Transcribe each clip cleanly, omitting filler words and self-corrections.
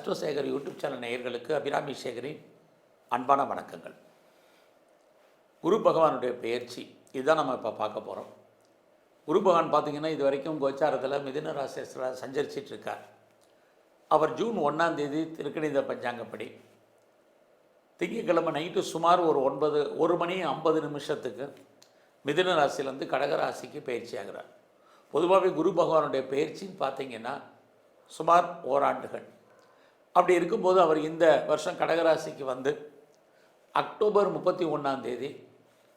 அஸ்ட்ரோசேகர் YouTube channel நேயர்களுக்கு அபிராமி சேகரின் அன்பான வணக்கங்கள். குரு பகவானுடைய பெயர்ச்சி இதுதான் நம்ம இப்போ பார்க்க போகிறோம். குரு பகவான் பார்த்திங்கன்னா இது வரைக்கும் கோச்சாரத்தில் மிதுன ராசியில் சஞ்சரிச்சிட்டு இருக்கார். அவர் ஜூன் 1ஆம் தேதி திருக்கணித பஞ்சாங்கப்படி திங்கட்கிழமை நைட்டு சுமார் ஒரு 1:50 மிதுன ராசியிலேருந்து கடகராசிக்கு பயிற்சி ஆகிறார். பொதுவாகவே குரு பகவானுடைய பயிற்சின்னு பார்த்திங்கன்னா சுமார் ஓராண்டுகள். அப்படி இருக்கும்போது அவர் இந்த வருஷம் கடகராசிக்கு வந்து அக்டோபர் 31ஆம் தேதி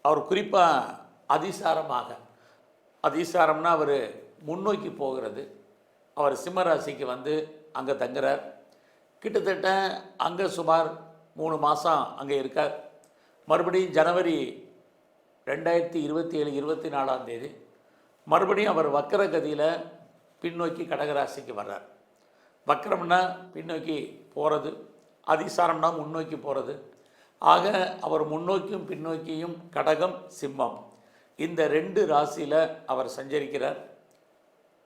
அவர் குறிப்பாக அதிசாரம்னா அவர் முன்னோக்கி போகிறது. அவர் சிம்மராசிக்கு வந்து அங்கே தங்குறார். கிட்டத்தட்ட அங்கே சுமார் 3 மாதம் அங்கே இருக்கார். மறுபடியும் ஜனவரி 2027 24ஆம் தேதி மறுபடியும் அவர் வக்கரகதியில் பின்னோக்கி கடகராசிக்கு வர்றார். வக்கரம்னா பின்னோக்கி போகிறது, அதிசாரம்னா முன்னோக்கி போகிறது. ஆக அவர் முன்னோக்கியும் பின்னோக்கியும் கடகம் சிம்மம் இந்த 2 ராசியில் அவர் சஞ்சரிக்கிறார்.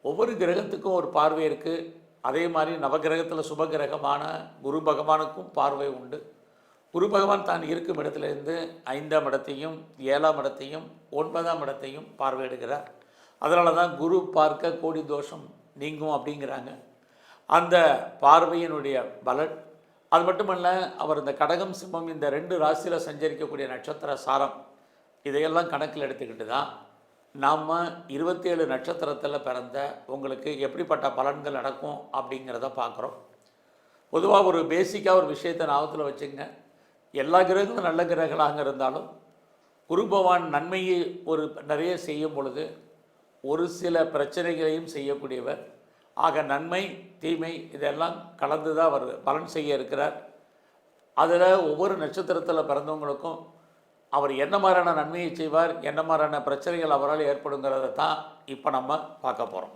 ஒவ்வொரு கிரகத்துக்கும் ஒரு பார்வை இருக்குது. அதே மாதிரி நவகிரகத்தில் சுபகிரகமான குரு பகவானுக்கும் பார்வை உண்டு. குரு பகவான் தான் இருக்கும் இடத்துலேருந்து 5ஆம் இடத்தையும் 7ஆம் இடத்தையும் 9ஆம் இடத்தையும் பார்வையிடுகிறார். அதனால தான் குரு பார்க்க கோடி தோஷம் நீங்கும் அப்படிங்கிறாங்க. அந்த பார்வையினுடைய பலன் அது மட்டுமல்ல, அவர் இந்த கடகம் சிம்மம் இந்த 2 ராசியில் சஞ்சரிக்கக்கூடிய நட்சத்திர சாரம் இதையெல்லாம் கணக்கில் எடுத்துக்கிட்டு தான் நாம் 27 நட்சத்திரத்தில் பிறந்த உங்களுக்கு எப்படிப்பட்ட பலன்கள் நடக்கும் அப்படிங்கிறத பார்க்குறோம். பொதுவாக ஒரு பேசிக்காக ஒரு விஷயத்தை ஞாபகத்தில் வச்சுங்க. எல்லா கிரகங்களும் நல்ல கிரகங்களாக இருந்தாலும் குரு பகவான் நன்மையை நிறைய செய்யும் பொழுது ஒரு சில பிரச்சனைகளையும் செய்யக்கூடியவர். ஆக நன்மை தீமை இதெல்லாம் கலந்து தான் அவர் பலன் செய்ய இருக்கிறார். அதில் ஒவ்வொரு நட்சத்திரத்தில் பிறந்தவங்களுக்கும் அவர் என்ன மாதிரியான நன்மையை செய்வார், என்ன மாதிரியான பிரச்சனைகள் அவரால் ஏற்படுங்கிறத தான் இப்போ நம்ம பார்க்க போகிறோம்.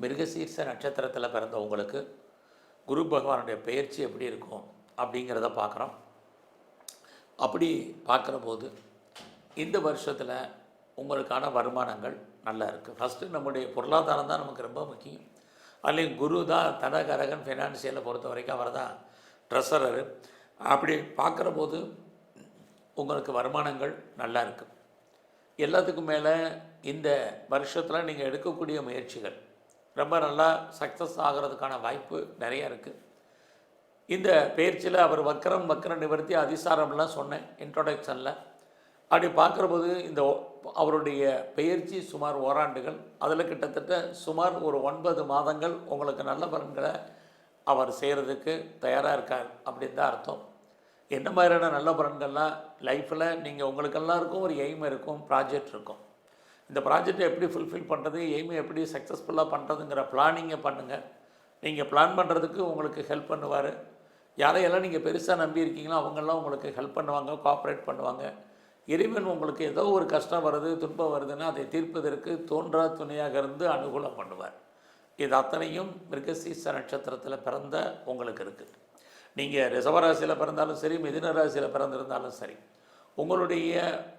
மிருகசீர்ஷ நட்சத்திரத்தில் பிறந்தவங்களுக்கு குரு பகவானுடைய பெயர்ச்சி எப்படி இருக்கும் அப்படிங்கிறத பார்க்குறோம். அப்படி பார்க்குற போது இந்த வருஷத்தில் உங்களுக்கான வருமானங்கள் நல்லா இருக்குது. ஃபஸ்ட்டு நம்முடைய பொருளாதாரம் தான் நமக்கு ரொம்ப முக்கியம். அதுலேயும் குரு தான் தனகரகன். ஃபைனான்சியலை பொறுத்த வரைக்கும் அவர் தான் ட்ரெஸரரு. அப்படி பார்க்குற போது உங்களுக்கு வருமானங்கள் நல்லா இருக்குது. எல்லாத்துக்கும் மேலே இந்த வருஷத்தில் நீங்கள் எடுக்கக்கூடிய முயற்சிகள் ரொம்ப நல்லா சக்ஸஸ் ஆகிறதுக்கான வாய்ப்பு நிறையா இருக்குது. இந்த பயிற்சியில் அவர் வக்கர நிவர்த்தி அதிசாரம்லாம் சொன்னேன் இன்ட்ரோடக்ஷனில். அப்படி பார்க்குறபோது இந்த அவருடைய பயிற்சி சுமார் ஓராண்டுகள். அதில் கிட்டத்தட்ட சுமார் ஒரு 9 மாதங்கள் உங்களுக்கு நல்ல பலன்களை அவர் செய்கிறதுக்கு தயாராக இருக்கார் அப்படின்னு தான் அர்த்தம். என்ன மாதிரியான நல்ல பலன்கள்லாம் லைஃப்பில் நீங்கள் உங்களுக்கு எல்லாருக்கும் ஒரு எய்ம் இருக்கும், ப்ராஜெக்ட் இருக்கும். இந்த ப்ராஜெக்டை எப்படி ஃபுல்ஃபில் பண்ணுறது, எய்மை எப்படி சக்ஸஸ்ஃபுல்லாக பண்ணுறதுங்கிற பிளானிங்கை பண்ணுங்கள். நீங்கள் பிளான் பண்ணுறதுக்கு உங்களுக்கு ஹெல்ப் பண்ணுவார். யாரையெல்லாம் நீங்கள் பெருசாக நம்பியிருக்கீங்களோ அவங்கெல்லாம் உங்களுக்கு ஹெல்ப் பண்ணுவாங்க, கோஆப்ரேட் பண்ணுவாங்க. இறைவன் உங்களுக்கு ஏதோ ஒரு கஷ்டம் வருது, துன்பம் வருதுன்னா அதை தீர்ப்பதற்கு தோன்றா துணையாக இருந்து அனுகூலம் பண்ணுவார். இது அத்தனையும் மிருகசீர்ஷ நட்சத்திரத்தில் பிறந்த உங்களுக்கு இருக்குது. நீங்கள் ரிஷபராசியில் பிறந்தாலும் சரி, மிதுன ராசியில் பிறந்திருந்தாலும் சரி, உங்களுடைய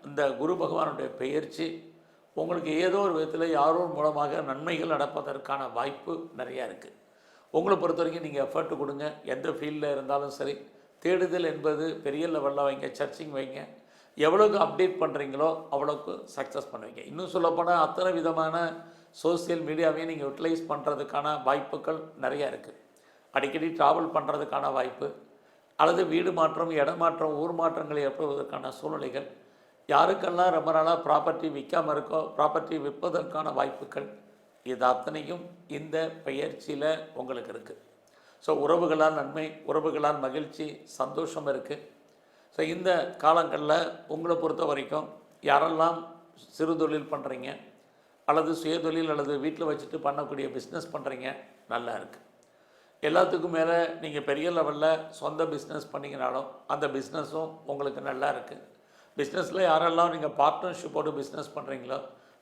இந்த குரு பகவானுடைய பெயர்ச்சி உங்களுக்கு ஏதோ ஒரு விதத்தில் யாரோ மூலமாக நன்மைகள் நடப்பதற்கான வாய்ப்பு நிறையா இருக்குது. உங்களை பொறுத்த வரைக்கும் நீங்கள் எஃபர்ட் கொடுங்க. எந்த ஃபீல்டில் இருந்தாலும் சரி, தேடுதல் என்பது பெரிய லெவலில் வைங்க, சர்ச்சிங் வைங்க. எவ்வளோக்கு அப்டேட் பண்ணுறீங்களோ அவ்வளோக்கு சக்ஸஸ் பண்ணுவீங்க. இன்னும் சொல்லப்போனால் அத்தனை விதமான சோசியல் மீடியாவையும் நீங்கள் யூட்டிலைஸ் பண்ணுறதுக்கான வாய்ப்புகள் நிறையா இருக்குது. அடிக்கடி ட்ராவல் பண்ணுறதுக்கான வாய்ப்பு, அல்லது வீடு மாற்றம், இடமாற்றம், ஊர் மாற்றங்கள் ஏற்படுவதற்கான சூழ்நிலைகள், யாருக்கெல்லாம் ரொம்ப நாளாக ப்ராப்பர்ட்டி விற்காமல் இருக்கோ ப்ராப்பர்ட்டி விற்பதற்கான வாய்ப்புகள், இது அத்தனையும் இந்த பெயர்ச்சியில் உங்களுக்கு இருக்குது. ஸோ உறவுகளால் நன்மை, உறவுகளால் மகிழ்ச்சி, சந்தோஷம் இருக்குது. ஸோ இந்த காலங்களில் உங்களை பொறுத்த வரைக்கும் யாரெல்லாம் சிறு தொழில் பண்ணுறீங்க, அல்லது சுயதொழில், அல்லது வீட்டில் வச்சுட்டு பண்ணக்கூடிய பிஸ்னஸ் பண்ணுறீங்க, நல்லா இருக்குது. எல்லாத்துக்கும் மேலே நீங்கள் பெரிய லெவலில் சொந்த பிஸ்னஸ் பண்ணிங்கனாலும் அந்த பிஸ்னஸும் உங்களுக்கு நல்லா இருக்குது. பிஸ்னஸில் யாரெல்லாம் நீங்கள் பார்ட்னர்ஷிப்போடு பிஸ்னஸ் பண்ணுறீங்களோ,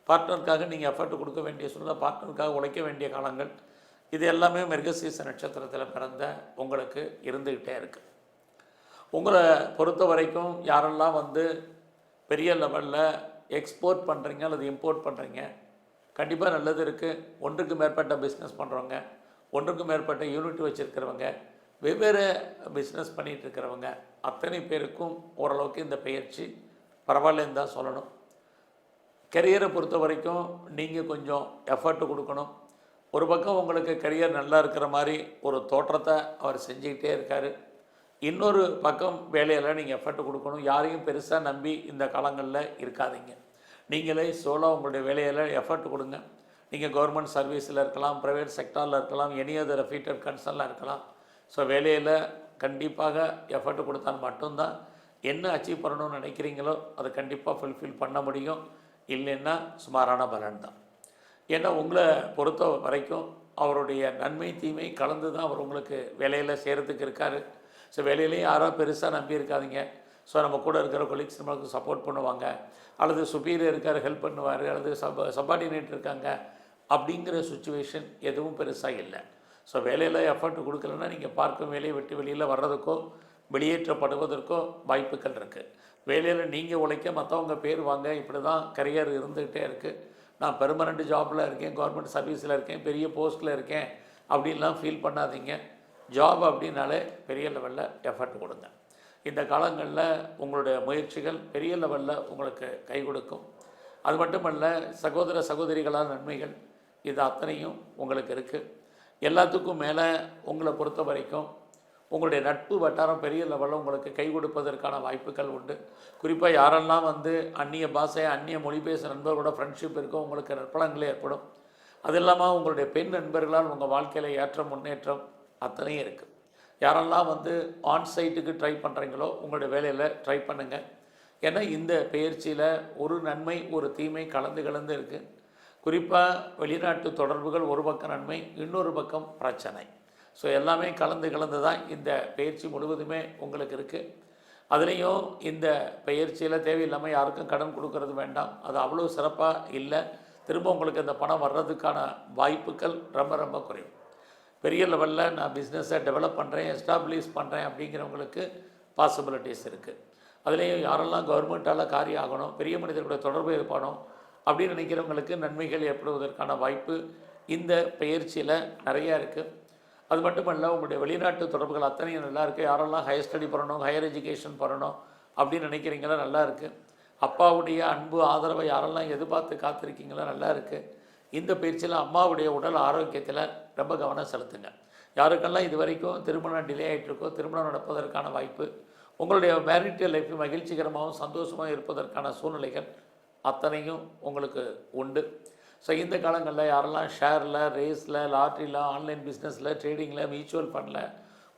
பார்ட்னருக்காக நீங்கள் எஃபர்ட் கொடுக்க வேண்டிய சூழ்நிலை, பார்ட்னருக்காக உழைக்க வேண்டிய காலங்கள், இது எல்லாமே மிருகசீர்ஷ நட்சத்திரத்தில் பிறந்த உங்களுக்கு இருந்துக்கிட்டே இருக்குது. உங்களை பொறுத்த வரைக்கும் யாரெல்லாம் பெரிய லெவலில் எக்ஸ்போர்ட் பண்ணுறீங்க அல்லது இம்போர்ட் பண்ணுறீங்க, கண்டிப்பாக நல்லது இருக்குது. ஒன்றுக்கு மேற்பட்ட பிஸ்னஸ் பண்ணுறவங்க, ஒன்றுக்கும் மேற்பட்ட யூனிட் வச்சுருக்கிறவங்க, வெவ்வேறு பிஸ்னஸ் பண்ணிகிட்டு இருக்கிறவங்க அத்தனை பேருக்கும் ஓரளவுக்கு இந்த பயிற்சி பரவாயில்லன்னு தான் சொல்லணும். கெரியரை பொறுத்த வரைக்கும் நீங்கள் கொஞ்சம் எஃபர்ட் கொடுக்கணும். ஒரு பக்கம் உங்களுக்கு கெரியர் நல்லா இருக்கிற மாதிரி ஒரு தோற்றத்தை அவர் செஞ்சுக்கிட்டே இருக்கார். இன்னொரு பக்கம் வேலையில் நீங்கள் எஃபர்ட் கொடுக்கணும். யாரையும் பெருசாக நம்பி இந்த காலங்களில் இருக்காதீங்க. நீங்களே சோலாக உங்களுடைய வேலையில் எஃபர்ட் கொடுங்க. நீங்கள் கவர்மெண்ட் சர்வீஸில் இருக்கலாம், ப்ரைவேட் செக்டாரில் இருக்கலாம், எனி அதர் ரெஃபீட்டட் கன்சர்னில் இருக்கலாம். ஸோ வேலையில் கண்டிப்பாக எஃபர்ட் கொடுத்தால் மட்டும்தான் என்ன அச்சீவ் பண்ணணும்னு நினைக்கிறீங்களோ அதை கண்டிப்பாக ஃபுல்ஃபில் பண்ண முடியும். இல்லைன்னா சுமாரான பலன் தான். ஏன்னா உங்களை பொறுத்த வரைக்கும் அவருடைய நன்மை தீமை கலந்து தான் அவர் உங்களுக்கு வேலையில் செய்கிறதுக்கு இருக்கார். ஸோ வேலையிலையும் யாரோ பெருசாக நம்பி இருக்காதிங்க. ஸோ நம்ம கூட இருக்கிற கொலீக்ஸ் நம்மளுக்கு சப்போர்ட் பண்ணுவாங்க, அல்லது சுப்பீரியர் இருக்கார் ஹெல்ப் பண்ணுவார், அல்லது சப்பார்டினேட் இருக்காங்க அப்படிங்கிற சுச்சுவேஷன் எதுவும் பெருசாக இல்லை. ஸோ வேலையில் எஃபர்ட் கொடுக்கலன்னா நீங்கள் பார்க்கும் வேலையை விட்டு வெளியில் வர்றதுக்கோ வெளியேற்றப்படுவதற்கோ வாய்ப்புகள் இருக்குது. வேலையில் நீங்கள் உழைக்க மற்றவங்க பேர் வாங்க, இப்படி தான் கரியர் இருந்துக்கிட்டே இருக்குது. நான் பெர்மனண்ட் ஜாபில் இருக்கேன், கவர்மெண்ட் சர்வீஸில் இருக்கேன், பெரிய போஸ்ட்டில் இருக்கேன் அப்படின்லாம் ஃபீல் பண்ணாதீங்க. ஜாப் அப்படின்னாலே பெரிய லெவலில் எஃபர்ட் கொடுங்க. இந்த காலங்களில் உங்களுடைய முயற்சிகள் பெரிய லெவலில் உங்களுக்கு கை கொடுக்கும். அது மட்டுமல்ல, சகோதர சகோதரிகளான நன்மைகள் இது அத்தனையும் உங்களுக்கு இருக்குது. எல்லாத்துக்கும் மேலே உங்களை பொறுத்த வரைக்கும் உங்களுடைய நட்பு வட்டாரம் பெரிய லெவலில் உங்களுக்கு கை கொடுப்பதற்கான வாய்ப்புகள் உண்டு. குறிப்பாக யாரெல்லாம் அந்நிய பாஷை அந்நிய மொழி பேசுகிற நண்பர்களோட ஃப்ரெண்ட்ஷிப் இருக்கோ உங்களுக்கு நற்பலங்களே ஏற்படும். அது இல்லாமல் உங்களுடைய பெண் நண்பர்களால் உங்கள் வாழ்க்கையில் ஏற்றம் முன்னேற்றம் அத்தனையும் இருக்குது. யாரெல்லாம் ஆன்சைட்டுக்கு ட்ரை பண்ணுறீங்களோ உங்களுடைய வேலையில் ட்ரை பண்ணுங்கள். ஏன்னா இந்த பயிற்சியில் ஒரு நன்மை ஒரு தீமை கலந்து இருக்குது. குறிப்பாக வெளிநாட்டு தொடர்புகள் ஒரு பக்கம் நன்மை, இன்னொரு பக்கம் பிரச்சனை. ஸோ எல்லாமே கலந்து தான் இந்த பயிற்சி முழுவதுமே உங்களுக்கு இருக்குது. அதுலேயும் இந்த பயிற்சியில் தேவையில்லாமல் யாருக்கும் கடன் கொடுக்கறது வேண்டாம். அது அவ்வளோ சிறப்பாக இல்லை. திரும்ப உங்களுக்கு அந்த பணம் வர்றதுக்கான வாய்ப்புகள் ரொம்ப ரொம்ப குறையும். பெரிய லெவலில் நான் பிஸ்னஸை டெவலப் பண்ணுறேன், எஸ்டாப்ளிஷ் பண்ணுறேன் அப்படிங்கிறவங்களுக்கு பாசிபிலிட்டிஸ் இருக்குது. அதுலேயும் யாரெல்லாம் கவர்மெண்ட்டால் காரியம் ஆகணும், பெரிய மனிதர்களுடைய தொடர்பு ஏற்படும் அப்படின்னு நினைக்கிறவங்களுக்கு நன்மைகள் ஏற்படுவதற்கான வாய்ப்பு இந்த பயிற்சியில் நிறையா இருக்குது. அது மட்டுமல்ல, உங்களுடைய வெளிநாட்டு தொடர்புகள் அத்தனையும் நல்லா இருக்குது. யாரெல்லாம் ஹையர் ஸ்டடி பண்ணணும், ஹையர் எஜுகேஷன் பண்ணணும் அப்படின்னு நினைக்கிறீங்களா நல்லா இருக்குது. அப்பாவுடைய அன்பு ஆதரவை யாரெல்லாம் எதிர்பார்த்து காத்திருக்கீங்களா நல்லா இருக்குது. இந்த பயிற்சியில் அம்மாவுடைய உடல் ஆரோக்கியத்தில் ரொம்ப கவனம் செலுத்துங்க. யாருக்கெல்லாம் இது வரைக்கும் திருமணம் டிலே ஆகிட்டுருக்கோ திருமணம் நடப்பதற்கான வாய்ப்பு, உங்களுடைய மேரிட்டல் லைஃப் மகிழ்ச்சிகரமாகவும் சந்தோஷமாக இருப்பதற்கான சூழ்நிலைகள் அத்தனையும் உங்களுக்கு உண்டு. ஸோ இந்த காலங்களில் யாரெல்லாம் ஷேரில், ரேஸில், லாட்ரியில், ஆன்லைன் பிஸ்னஸில், ட்ரேடிங்கில், மியூச்சுவல் ஃபண்டில்,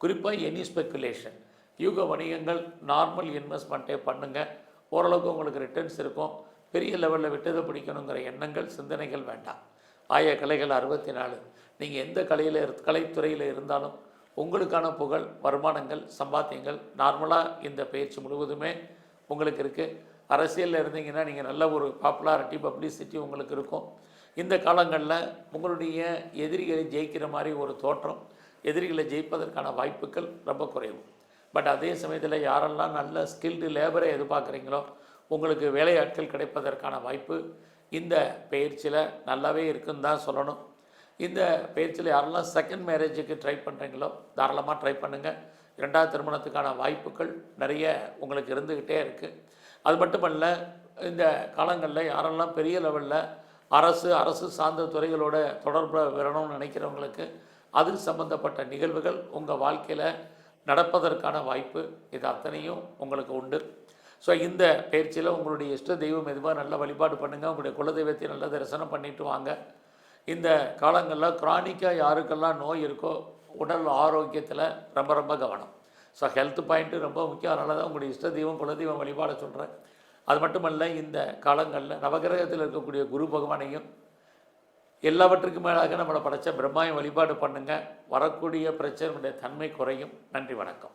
குறிப்பாக எனி ஸ்பெக்குலேஷன், யூக வணிகங்கள், நார்மல் இன்வெஸ்ட்மெண்ட்டே பண்ணுங்கள். ஓரளவுக்கு உங்களுக்கு ரிட்டர்ன்ஸ் இருக்கும். பெரிய லெவலில் விட்டதை பிடிக்கணுங்கிற எண்ணங்கள் சிந்தனைகள் வேண்டாம். ஆய கலைகள் 64. நீங்கள் எந்த கலைத்துறையில் இருந்தாலும் உங்களுக்கான புகழ், வருமானங்கள், சம்பாத்தியங்கள் நார்மலாக இந்த பயிற்சி முழுவதுமே உங்களுக்கு இருக்குது. அரசியலில் இருந்தீங்கன்னா நீங்கள் நல்ல ஒரு பாப்புலாரிட்டி, பப்ளிசிட்டி உங்களுக்கு இருக்கும். இந்த காலங்களில் உங்களுடைய எதிரிகளை ஜெயிக்கிற மாதிரி ஒரு தோற்றம், எதிரிகளை ஜெயிப்பதற்கான வாய்ப்புகள் ரொம்ப குறைவு. பட் அதே சமயத்தில் யாரெல்லாம் நல்ல ஸ்கில்டு லேபரை எதிர்பார்க்குறீங்களோ உங்களுக்கு வேலையாட்கள் கிடைப்பதற்கான வாய்ப்பு இந்த பயிற்சியில் நல்லாவே இருக்குன்னு தான் சொல்லணும். இந்த பயிற்சியில் யாரெல்லாம் செகண்ட் மேரேஜுக்கு ட்ரை பண்ணுறீங்களோ தாராளமாக ட்ரை பண்ணுங்கள். 2வது திருமணத்துக்கான வாய்ப்புகள் நிறைய உங்களுக்கு இருந்துக்கிட்டே இருக்குது. அது மட்டுமல்ல, இந்த காலங்களில் யாரெல்லாம் பெரிய லெவலில் அரசு சார்ந்த துறைகளோட தொடர்பு வரணும்னு நினைக்கிறவங்களுக்கு அது சம்பந்தப்பட்ட நிகழ்வுகள் உங்கள் வாழ்க்கையில் நடப்பதற்கான வாய்ப்பு இது அத்தனையும் உங்களுக்கு உண்டு. ஸோ இந்த பயிற்சியில் உங்களுடைய இஷ்ட தெய்வம் எதுவாக நல்லா வழிபாடு பண்ணுங்கள். உங்களுடைய குலதெய்வத்தை நல்லா தரிசனம் பண்ணிட்டு வாங்க. இந்த காலங்களில் க்ரானிக்காக யாருக்கெல்லாம் நோய் இருக்கோ உடல் ஆரோக்கியத்தில் ரொம்ப ரொம்ப கவனம். ஸோ ஹெல்த் பாயிண்ட்டு ரொம்ப முக்கியம். அதனால தான் உங்களுடைய இஷ்ட தெய்வம் குலதெய்வம் வழிபாட சொல்கிறேன். அது மட்டுமல்ல, இந்த காலங்களில் நவகிரகத்தில் இருக்கக்கூடிய குரு பகவானையும் எல்லாவற்றுக்கும் மேலாக நம்மளை படைத்த பிரம்மாவை வழிபாடு பண்ணுங்கள். வரக்கூடிய பிரச்சனையுடைய தன்மை குறையும். நன்றி, வணக்கம்.